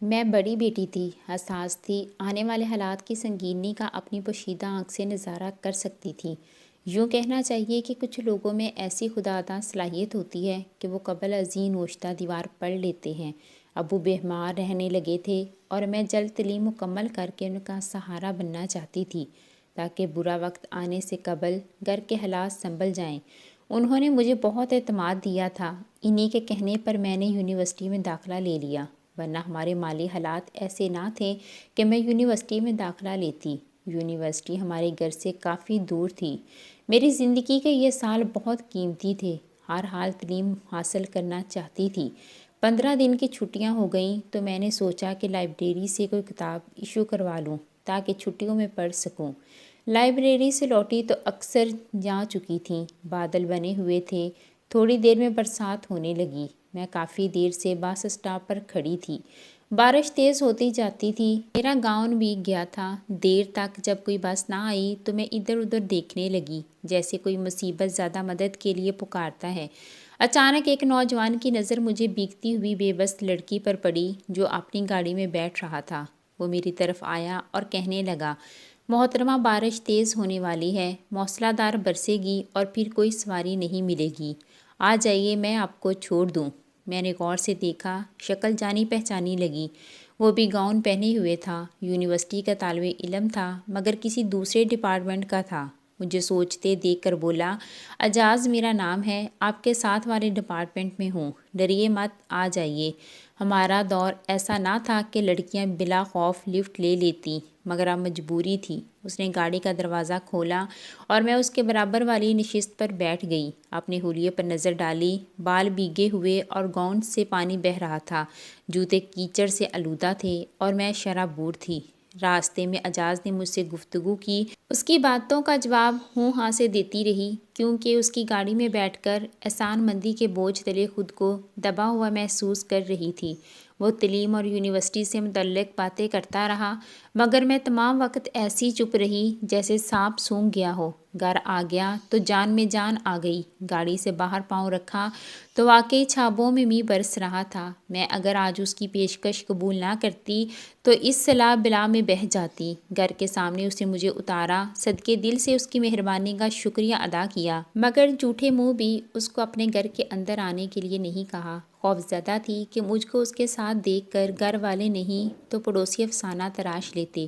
میں بڑی بیٹی تھی، حساس تھی، آنے والے حالات کی سنگینی کا اپنی پوشیدہ آنکھ سے نظارہ کر سکتی تھی۔ یوں کہنا چاہیے کہ کچھ لوگوں میں ایسی خداداد صلاحیت ہوتی ہے کہ وہ قبل ازیں نوشتہ دیوار پڑھ لیتے ہیں۔ ابو بیمار رہنے لگے تھے اور میں جلد تعلیم مکمل کر کے ان کا سہارا بننا چاہتی تھی تاکہ برا وقت آنے سے قبل گھر کے حالات سنبھل جائیں۔ انہوں نے مجھے بہت اعتماد دیا تھا، انہی کے کہنے پر میں نے یونیورسٹی میں داخلہ لے لیا، ورنہ ہمارے مالی حالات ایسے نہ تھے کہ میں یونیورسٹی میں داخلہ لیتی۔ یونیورسٹی ہمارے گھر سے کافی دور تھی۔ میری زندگی کے یہ سال بہت قیمتی تھے، ہر حال تعلیم حاصل کرنا چاہتی تھی۔ 15 دن کی چھٹیاں ہو گئیں تو میں نے سوچا کہ لائبریری سے کوئی کتاب ایشو کروا لوں تاکہ چھٹیوں میں پڑھ سکوں۔ لائبریری سے لوٹی تو اکثر جا چکی تھیں، بادل بنے ہوئے تھے، تھوڑی دیر میں برسات ہونے لگی۔ میں کافی دیر سے بس اسٹاپ پر کھڑی تھی، بارش تیز ہوتی جاتی تھی، میرا گاؤن بھیگ گیا تھا۔ دیر تک جب کوئی بس نہ آئی تو میں ادھر ادھر دیکھنے لگی جیسے کوئی مصیبت زدہ مدد کے لیے پکارتا ہے۔ اچانک ایک نوجوان کی نظر مجھے بھیگتی ہوئی بے بس لڑکی پر پڑی جو اپنی گاڑی میں بیٹھ رہا تھا۔ وہ میری طرف آیا اور کہنے لگا، محترمہ بارش تیز ہونے والی ہے، موسلا دھار برسے گی اور پھر کوئی سواری نہیں ملے گی، آ جائیے میں آپ کو چھوڑ دوں۔ میں نے غور سے دیکھا، شکل جانی پہچانی لگی، وہ بھی گاؤن پہنے ہوئے تھا، یونیورسٹی کا طالب علم تھا مگر کسی دوسرے ڈپارٹمنٹ کا تھا۔ مجھے سوچتے دیکھ کر بولا، اعجاز میرا نام ہے، آپ کے ساتھ والے ڈپارٹمنٹ میں ہوں، ڈریے مت، آ جائیے۔ ہمارا دور ایسا نہ تھا کہ لڑکیاں بلا خوف لفٹ لے لیتیں، مگر اب مجبوری تھی۔ اس نے گاڑی کا دروازہ کھولا اور میں اس کے برابر والی نشست پر بیٹھ گئی، اپنے حلیے پر نظر ڈالی، بال بھیگے ہوئے اور گاؤن سے پانی بہہ رہا تھا، جوتے کیچڑ سے آلودہ تھے اور میں شرابور تھی۔ راستے میں اعجاز نے مجھ سے گفتگو کی، اس کی باتوں کا جواب ہوں ہاں سے دیتی رہی کیونکہ اس کی گاڑی میں بیٹھ کر احسان مندی کے بوجھ تلے خود کو دبا ہوا محسوس کر رہی تھی۔ وہ تعلیم اور یونیورسٹی سے متعلق باتیں کرتا رہا مگر میں تمام وقت ایسی چپ رہی جیسے سانپ سونگھ گیا ہو۔ گھر آ گیا تو جان میں جان آ گئی، گاڑی سے باہر پاؤں رکھا تو واقعی چھابوں میں می برس رہا تھا۔ میں اگر آج اس کی پیشکش قبول نہ کرتی تو اس صلا بلا میں بہہ جاتی۔ گھر کے سامنے اس نے مجھے اتارا، صدقے دل سے اس کی مہربانی کا شکریہ ادا کیا مگر جھوٹے منہ بھی اس کو اپنے گھر کے اندر آنے کے لیے نہیں کہا۔ خوفزدہ تھی کہ مجھ کو اس کے ساتھ دیکھ کر گھر والے نہیں تو پڑوسی افسانہ تراش لیتے۔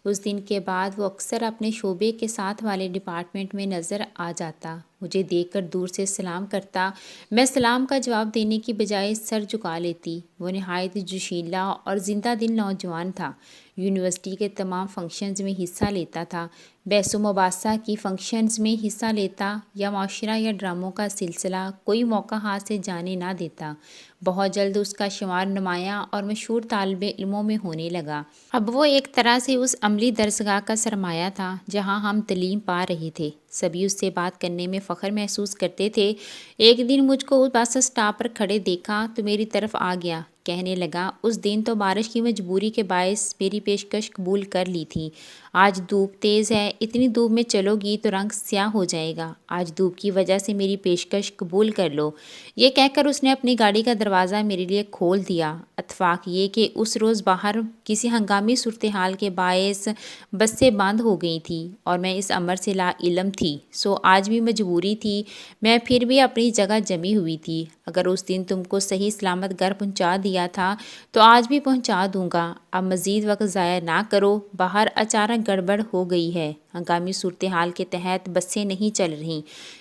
اس دن کے بعد وہ اکثر اپنے شعبے کے ساتھ والے ڈپارٹمنٹ میں نظر آ جاتا، مجھے دیکھ کر دور سے سلام کرتا، میں سلام کا جواب دینے کی بجائے سر جھکا لیتی۔ وہ نہایت جوشیلا اور زندہ دل نوجوان تھا، یونیورسٹی کے تمام فنکشنز میں حصہ لیتا تھا، بحث و مباحثہ کی فنکشنز میں حصہ لیتا یا معاشرہ یا ڈراموں کا سلسلہ، کوئی موقع ہاتھ سے جانے نہ دیتا۔ بہت جلد اس کا شمار نمایاں اور مشہور طالب علموں میں ہونے لگا۔ اب وہ ایک طرح سے اس عملی درسگاہ کا سرمایہ تھا جہاں ہم تعلیم پا رہے تھے، سبھی اس سے بات کرنے میں فخر محسوس کرتے تھے۔ ایک دن مجھ کو بس اسٹاپ پر کھڑے دیکھا تو میری طرف آ گیا، کہنے لگا، اس دن تو بارش کی مجبوری کے باعث میری پیشکش قبول کر لی تھی، آج دھوپ تیز ہے، اتنی دھوپ میں چلو گی تو رنگ سیاہ ہو جائے گا، آج دھوپ کی وجہ سے میری پیشکش قبول کر لو۔ یہ کہہ کر اس نے اپنی گاڑی کا دروازہ میرے لیے کھول دیا۔ اتفاق یہ کہ اس روز باہر کسی ہنگامی صورتحال کے باعث بسیں بند ہو گئی تھیں اور میں اس امر سے لا علم تھی، سو آج بھی مجبوری تھی، میں پھر بھی اپنی جگہ جمی ہوئی تھی۔ اگر اس دن تم کو صحیح سلامت گھر پہنچا دیا تھا تو آج بھی پہنچا دوں گا، اب مزید وقت ضائع نہ کرو، باہر اچانک گڑبڑ ہو گئی ہے، ہنگامی صورتحال کے تحت بسیں نہیں چل رہیں۔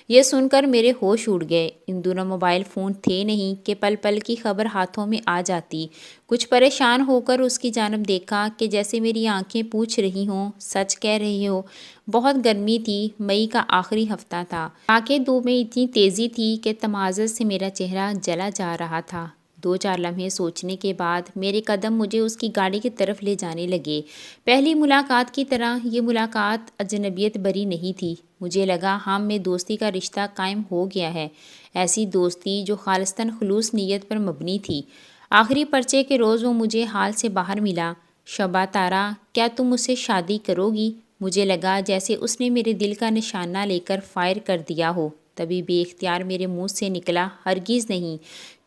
یہ سن کر میرے ہوش اڑ گئے، ان دنوں موبائل فون تھے نہیں کہ پل پل کی خبر ہاتھوں میں آ جاتی۔ کچھ پریشان ہو کر اس کی جانب دیکھا کہ جیسے میری آنکھیں پوچھ رہی ہوں، سچ کہہ رہی ہو۔ بہت گرمی تھی، مئی کا آخری ہفتہ تھا، تاکہ دھوپ میں اتنی تیزی تھی کہ تمازت سے میرا چہرہ جلا جا رہا تھا۔ 2-4 لمحے سوچنے کے بعد میرے قدم مجھے اس کی گاڑی کی طرف لے جانے لگے۔ پہلی ملاقات کی طرح یہ ملاقات اجنبیت بری نہیں تھی، مجھے لگا ہم میں دوستی کا رشتہ قائم ہو گیا ہے، ایسی دوستی جو خالصتاً خلوص نیت پر مبنی تھی۔ آخری پرچے کے روز وہ مجھے حال سے باہر ملا، شبہ تارا، کیا تم مجھ سے شادی کرو گی؟ مجھے لگا جیسے اس نے میرے دل کا نشانہ لے کر فائر کر دیا ہو، تبھی بے اختیار میرے منہ سے نکلا، ہرگز نہیں،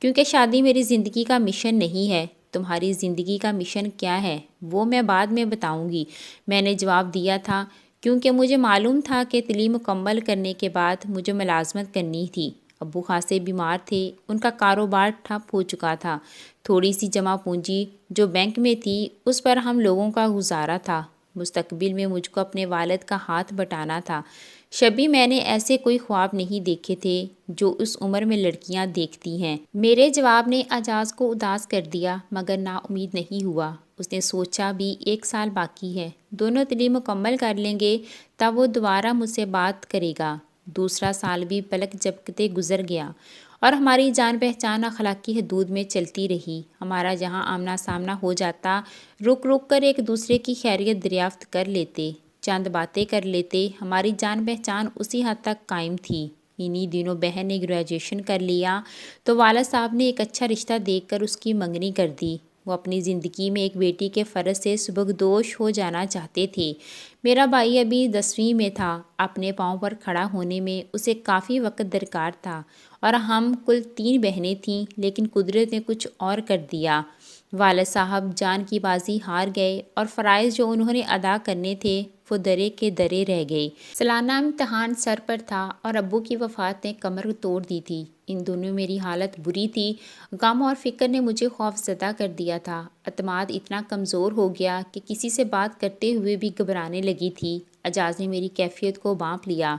کیونکہ شادی میری زندگی کا مشن نہیں ہے، تمہاری زندگی کا مشن کیا ہے؟ وہ میں بعد میں بتاؤں گی، میں نے جواب دیا تھا، کیونکہ مجھے معلوم تھا کہ تعلیم مکمل کرنے کے بعد مجھے ملازمت کرنی تھی۔ ابو خاصے بیمار تھے، ان کا کاروبار ٹھپ ہو چکا تھا، تھوڑی سی جمع پونجی جو بینک میں تھی اس پر ہم لوگوں کا گزارا تھا۔ مستقبل میں مجھ کو اپنے والد کا ہاتھ بٹانا تھا۔ شبی، میں نے ایسے کوئی خواب نہیں دیکھے تھے جو اس عمر میں لڑکیاں دیکھتی ہیں۔ میرے جواب نے اعجاز کو اداس کر دیا، مگر نا امید نہیں ہوا۔ اس نے سوچا بھی 1 سال باقی ہے، دونوں تعلیم مکمل کر لیں گے تب وہ دوبارہ مجھ سے بات کرے گا۔ دوسرا سال بھی پلک جھپکتے گزر گیا اور ہماری جان پہچان اخلاقی حدود میں چلتی رہی۔ ہمارا جہاں آمنا سامنا ہو جاتا، رک رک کر ایک دوسرے کی خیریت دریافت کر لیتے، چند باتیں کر لیتے، ہماری جان پہچان اسی حد تک قائم تھی۔ انہی دنوں بہن نے گریجویشن کر لیا تو والد صاحب نے ایک اچھا رشتہ دیکھ کر اس کی منگنی کر دی۔ وہ اپنی زندگی میں ایک بیٹی کے فرض سے سبکدوش ہو جانا چاہتے تھے۔ میرا بھائی ابھی 10ویں میں تھا، اپنے پاؤں پر کھڑا ہونے میں اسے کافی وقت درکار تھا، اور ہم کل 3 بہنیں تھیں، لیکن قدرت نے کچھ اور کر دیا۔ والد صاحب جان کی بازی ہار گئے اور فرائض جو انہوں نے ادا کرنے تھے وہ درے کے درے رہ گئے۔ سالانہ امتحان سر پر تھا اور ابو کی وفات نے کمر توڑ دی تھی۔ ان دنوں میری حالت بری تھی، غم اور فکر نے مجھے خوف زدہ کر دیا تھا۔ اعتماد اتنا کمزور ہو گیا کہ کسی سے بات کرتے ہوئے بھی گھبرانے لگی تھی۔ اعجاز نے میری کیفیت کو بانپ لیا،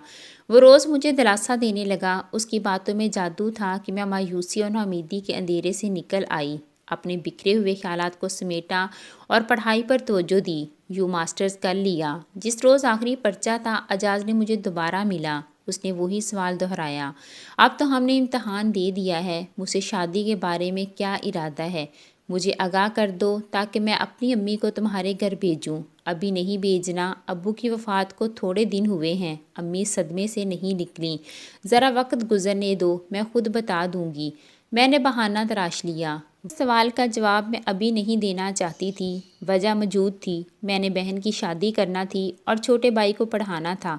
وہ روز مجھے دلاسا دینے لگا۔ اس کی باتوں میں جادو تھا کہ میں مایوسی اور ناامیدی کے اندھیرے سے نکل آئی، اپنے بکھرے ہوئے خیالات کو سمیٹا اور پڑھائی پر توجہ دی۔ ماسٹرز کر لیا۔ جس روز آخری پرچہ تھا، اعجاز نے مجھے دوبارہ ملا۔ اس نے وہی سوال دہرایا، اب تو ہم نے امتحان دے دیا ہے، مجھ سے شادی کے بارے میں کیا ارادہ ہے؟ مجھے آگاہ کر دو تاکہ میں اپنی امی کو تمہارے گھر بھیجوں۔ ابھی نہیں بھیجنا، ابو کی وفات کو تھوڑے دن ہوئے ہیں، امی صدمے سے نہیں نکلیں، ذرا وقت گزرنے دو، میں خود بتا دوں گی۔ میں نے بہانہ تراش لیا۔ اس سوال کا جواب میں ابھی نہیں دینا چاہتی تھی۔ وجہ موجود تھی، میں نے بہن کی شادی کرنا تھی اور چھوٹے بھائی کو پڑھانا تھا۔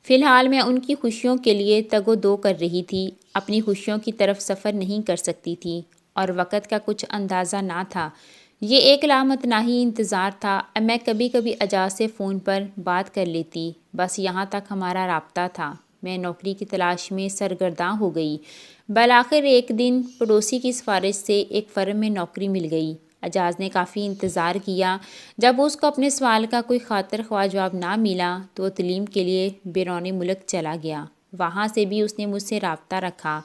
فی الحال میں ان کی خوشیوں کے لیے تگ و دو کر رہی تھی، اپنی خوشیوں کی طرف سفر نہیں کر سکتی تھی، اور وقت کا کچھ اندازہ نہ تھا۔ یہ ایک لامتناہی انتظار تھا۔ میں کبھی کبھی اعجاز سے فون پر بات کر لیتی، بس یہاں تک ہمارا رابطہ تھا۔ میں نوکری کی تلاش میں سرگرداں ہو گئی۔ بالآخر ایک دن پڑوسی کی سفارش سے ایک فرم میں نوکری مل گئی۔ اعجاز نے کافی انتظار کیا۔ جب اس کو اپنے سوال کا کوئی خاطر خواہ جواب نہ ملا تو وہ تعلیم کے لیے بیرون ملک چلا گیا۔ وہاں سے بھی اس نے مجھ سے رابطہ رکھا،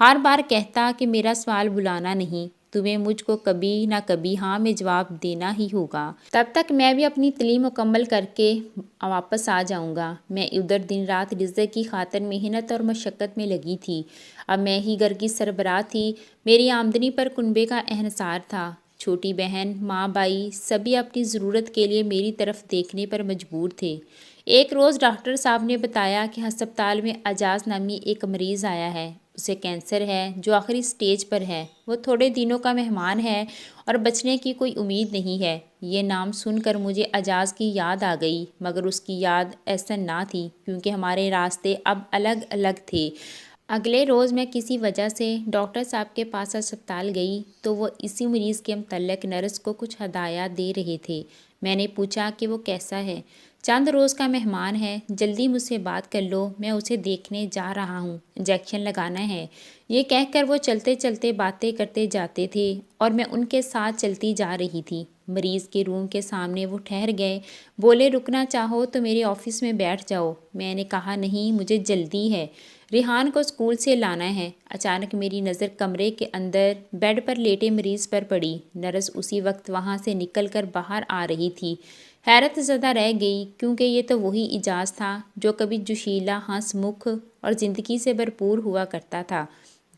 ہر بار کہتا کہ میرا سوال بلانا نہیں، تمہیں مجھ کو کبھی نہ کبھی ہاں میں جواب دینا ہی ہوگا، تب تک میں بھی اپنی تعلیم مکمل کر کے واپس آ جاؤں گا۔ میں ادھر دن رات رزق کی خاطر محنت اور مشقت میں لگی تھی۔ اب میں ہی گھر کی سربراہ تھی، میری آمدنی پر کنبے کا انحصار تھا۔ چھوٹی بہن، ماں، بھائی سبھی اپنی ضرورت کے لیے میری طرف دیکھنے پر مجبور تھے۔ ایک روز ڈاکٹر صاحب نے بتایا کہ ہسپتال میں اعجاز نامی ایک مریض آیا ہے، اسے کینسر ہے جو آخری سٹیج پر ہے، وہ تھوڑے دنوں کا مہمان ہے اور بچنے کی کوئی امید نہیں ہے۔ یہ نام سن کر مجھے اعجاز کی یاد آ گئی، مگر اس کی یاد احسن نہ تھی، کیونکہ ہمارے راستے اب الگ الگ تھے۔ اگلے روز میں کسی وجہ سے ڈاکٹر صاحب کے پاس ہسپتال گئی تو وہ اسی مریض کے متعلق نرس کو کچھ ہدایات دے رہے تھے۔ میں نے پوچھا کہ وہ کیسا ہے؟ چند روز کا مہمان ہے، جلدی مجھ سے بات کر لو، میں اسے دیکھنے جا رہا ہوں، انجیکشن لگانا ہے۔ یہ کہہ کر وہ چلتے چلتے باتیں کرتے جاتے تھے اور میں ان کے ساتھ چلتی جا رہی تھی۔ مریض کے روم کے سامنے وہ ٹھہر گئے، بولے رکنا چاہو تو میرے آفس میں بیٹھ جاؤ۔ میں نے کہا نہیں، مجھے جلدی ہے، ریحان کو اسکول سے لانا ہے۔ اچانک میری نظر کمرے کے اندر بیڈ پر لیٹے مریض پر پڑی۔ نرس اسی وقت وہاں سے نکل کر باہر آ رہی تھی۔ حیرت زدہ رہ گئی، کیونکہ یہ تو وہی اعجاز تھا جو کبھی جوشیلا، ہنس مکھ اور زندگی سے بھرپور ہوا کرتا تھا،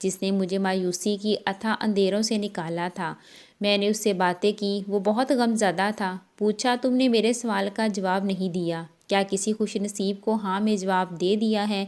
جس نے مجھے مایوسی کی اتھاہ اندھیروں سے نکالا تھا۔ میں نے اس سے باتیں کی، وہ بہت غم زدہ تھا۔ پوچھا، تم نے میرے سوال کا جواب نہیں دیا، کیا کسی خوش نصیب کو ہاں میں جواب دے دیا ہے؟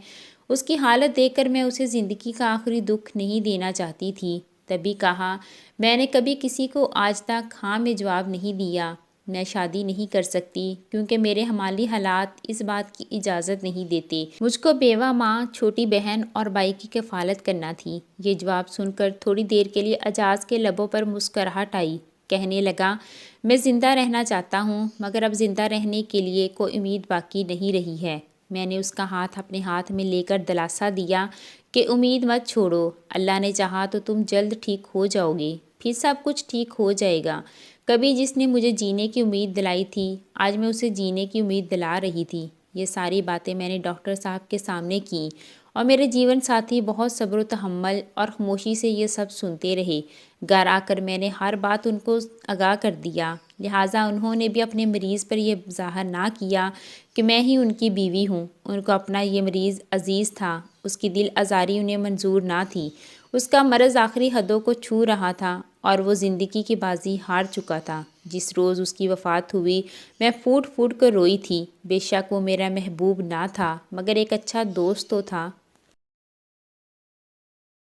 اس کی حالت دیکھ کر میں اسے زندگی کا آخری دکھ نہیں دینا چاہتی تھی۔ تبھی کہا، میں نے کبھی کسی کو آج تک ہاں میں جواب نہیں دیا۔ میں شادی نہیں کر سکتی کیونکہ میرے مالی حالات اس بات کی اجازت نہیں دیتے۔ مجھ کو بیوہ ماں، چھوٹی بہن اور بھائی کی کفالت کرنا تھی۔ یہ جواب سن کر تھوڑی دیر کے لیے اعجاز کے لبوں پر مسکراہٹ آئی، کہنے لگا، میں زندہ رہنا چاہتا ہوں مگر اب زندہ رہنے کے لیے کوئی امید باقی نہیں رہی ہے۔ میں نے اس کا ہاتھ اپنے ہاتھ میں لے کر دلاسا دیا کہ امید مت چھوڑو، اللہ نے چاہا تو تم جلد ٹھیک ہو جاؤ گے، پھر سب کچھ ٹھیک ہو جائے گا۔ کبھی جس نے مجھے جینے کی امید دلائی تھی، آج میں اسے جینے کی امید دلا رہی تھی۔ یہ ساری باتیں میں نے ڈاکٹر صاحب کے سامنے کیں اور میرے جیون ساتھی بہت صبر و تحمل اور خاموشی سے یہ سب سنتے رہے۔ گھر آ کر میں نے ہر بات ان کو آگاہ کر دیا، لہٰذا انہوں نے بھی اپنے مریض پر یہ ظاہر نہ کیا کہ میں ہی ان کی بیوی ہوں۔ ان کو اپنا یہ مریض عزیز تھا، اس کی دل آزاری انہیں منظور نہ تھی۔ اس کا مرض آخری حدوں کو چھو رہا تھا اور وہ زندگی کی بازی ہار چکا تھا۔ جس روز اس کی وفات ہوئی میں پھوٹ پھوٹ کر روئی تھی۔ بے شک وہ میرا محبوب نہ تھا مگر ایک اچھا دوست تو تھا۔